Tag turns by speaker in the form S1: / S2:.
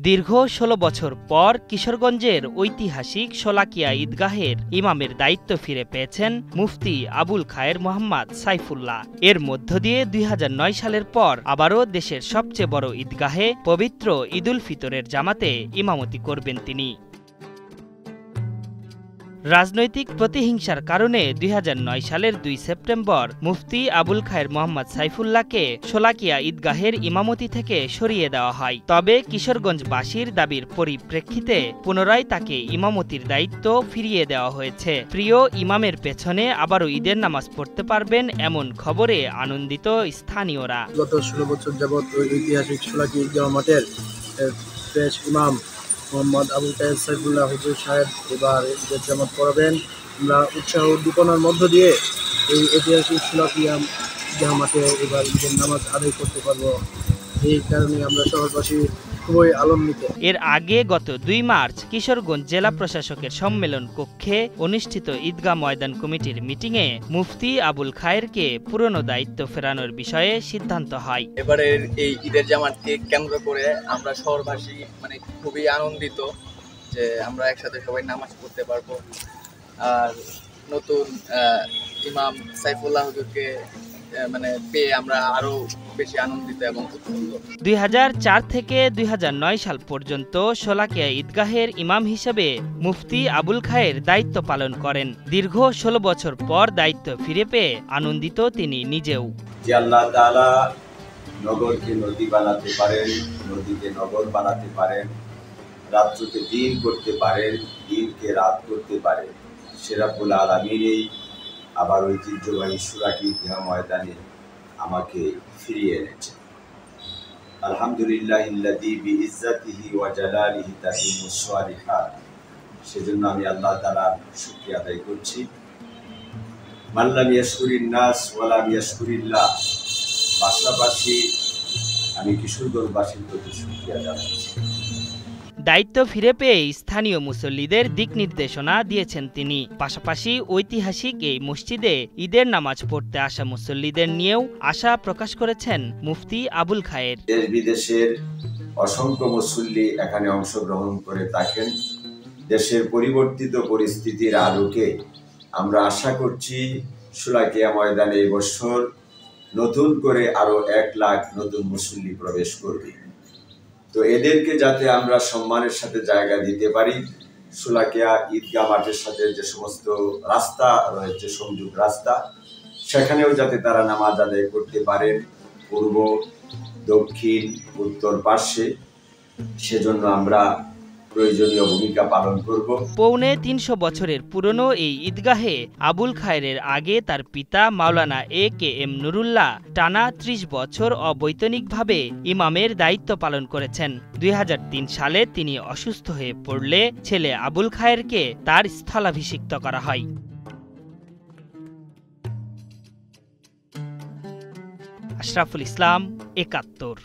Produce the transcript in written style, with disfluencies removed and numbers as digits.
S1: দীর্ঘ ১৬ বছর পর কিশোরগঞ্জের ঐতিহাসিক শোলাকিয়া ঈদগাহের ইমামের দায়িত্ব ফিরে পেয়েছেন মুফতি আবুল খায়ের মোহাম্মদ সাইফুল্লাহ। এর মধ্য দিয়ে ২০০৯ সালের পর আবারও দেশের সবচেয়ে বড় ঈদগাহে পবিত্র ঈদুল ফিতরের জামাতে ইমামতি করবেন তিনি। রাজনৈতিক প্রতিহিংসার কারণে ২০০৯ সালের ২ সেপ্টেম্বর মুফতি আবুল খায়ের মোহাম্মদ সাইফুল্লাহকে শোলাকিয়া ঈদগাহের ইমামতি থেকে সরিয়ে দেওয়া হয়। তবে কিশোরগঞ্জবাসীর দাবির পরিপ্রেক্ষিতে পুনরায় তাকে ইমামতির দায়িত্ব ফিরিয়ে দেওয়া হয়েছে। প্রিয় ইমামের পেছনে আবারও ঈদের নামাজ পড়তে পারবেন এমন খবরে আনন্দিত স্থানীয়রা।
S2: গত ১৬ বছর যাবৎ ঐতিহাসিক শোলাকিয়া ঈদগাহ মাঠের পেশ ইমাম মোহাম্মদ আবুল খায়ের সাইফুল্লাহ হুজুর সাহেব এবার ঈদের জামাত পড়াবেন। আমরা উৎসাহ উদ্দীপনার মধ্য দিয়ে এই ঐতিহাসিক শোলাকিয়া ঈদগাহ মাঠে এবার ঈদের নামাজ আদায় করতে পারবো। এই কারণে আমরা শহরবাসী খুবই আনন্দিত।
S1: এর আগে গত ২ মার্চ কিশোরগঞ্জ জেলা প্রশাসকের সম্মেলন কক্ষে অনুষ্ঠিত ঈদগাহ ময়দান কমিটির মিটিংয়ে মুফতি আবুল খায়েরকে পুরনো দায়িত্ব ফেরানোর বিষয়ে সিদ্ধান্ত হয়।
S3: এবারের এই ঈদের জামাতকে কেন্দ্র করে আমরা শহরবাসী খুবই আনন্দিত যে আমরা একসাথে সবাই নামাজ পড়তে পারবো। আর নতুন ইমাম সাইফুল্লাহ হুজুরকে পেয়ে আমরা আরো বেশি আনন্দিত এবং উৎফুল্ল।
S1: ২০০৪ থেকে ২০০৯ সাল পর্যন্ত শোলাকিয়া ঈদগাহের ইমাম হিসেবে মুফতি আবুল খায়ের দায়িত্ব পালন করেন। দীর্ঘ ১৬ বছর পর দায়িত্ব ফিরে পেয়ে আনন্দিত তিনি নিজেও।
S4: যে আল্লাহ তাআলা নগরকে নদী বানাতে পারেন, নদীকে নগর বানাতে পারেন, রাত্রকে দিন করতে পারেন, দিনকে রাত করতে পারেন, সে রব্বুল আলামিনই আবার ঐতিহ্যবাহী শোলাকিয়া ঈদগাহ ময়দানে আমাকে ফিরিয়ে এনেছেন। আলহামদুলিল্লাহিল্লাযী বিইজ্জাতিহি ওয়া জালালিহি তাতিম্মুস সালিহাত। সেজন্য আমি আল্লাহ তাআলার শুকরিয়া আদায় করছি। মান লাম ইয়াশকুরিন নাস ওয়া লাম ইয়াশকুরিল্লাহ। পাশাপাশি আমি কিশোরগঞ্জবাসীর প্রতি শুকরিয়া জানাচ্ছি।
S1: দায়িত্ব ফিরে পেয়ে স্থানীয় মুসল্লিদের দিক নির্দেশনা দিয়েছেন তিনি। পাশাপাশি ঐতিহাসিক এই মসজিদে ঈদের নামাজ পড়তে আসা মুসল্লিদের নিয়েও আশা প্রকাশ করেছেন মুফতি আবুল খায়ের।
S4: দেশ বিদেশের অসংখ্য মুসল্লি এখানে অংশগ্রহণ করে থাকেন। দেশের পরিবর্তিত পরিস্থিতির আলোকে আমরা আশা করছি শোলাকিয়া ময়দানে এই বছর নতুন করে আরো ১ লাখ নতুন মুসল্লি প্রবেশ করবে। তো এদেরকে যাতে আমরা সম্মানের সাথে জায়গা দিতে পারি, শোলাকিয়া ঈদগাহ মাঠের সাথে যে সমস্ত রাস্তা রয়েছে, সংযোগ রাস্তা, সেখানেও যাতে তারা নামাজ আদায় করতে পারেন পূর্ব, দক্ষিণ, উত্তর পার্শ্বে, সেজন্য আমরা প্রয়োজনীয় ভূমিকা পালন করব।
S1: পৌনে ৩০০ বছরের পুরনো এই ঈদগাহে আবুল খায়েরের আগে তার পিতা মাওলানা এ.কে.এম. নুরুল্লাহ টানা ৩০ বছর অবৈতনিকভাবে ইমামের দায়িত্ব পালন করেছেন। ২০০৩ সালে তিনি অসুস্থ হয়ে পড়লে ছেলে আবুল খায়েরকে তার স্থলাভিষিক্ত করা হয়। আশরাফুল ইসলাম, ৭১।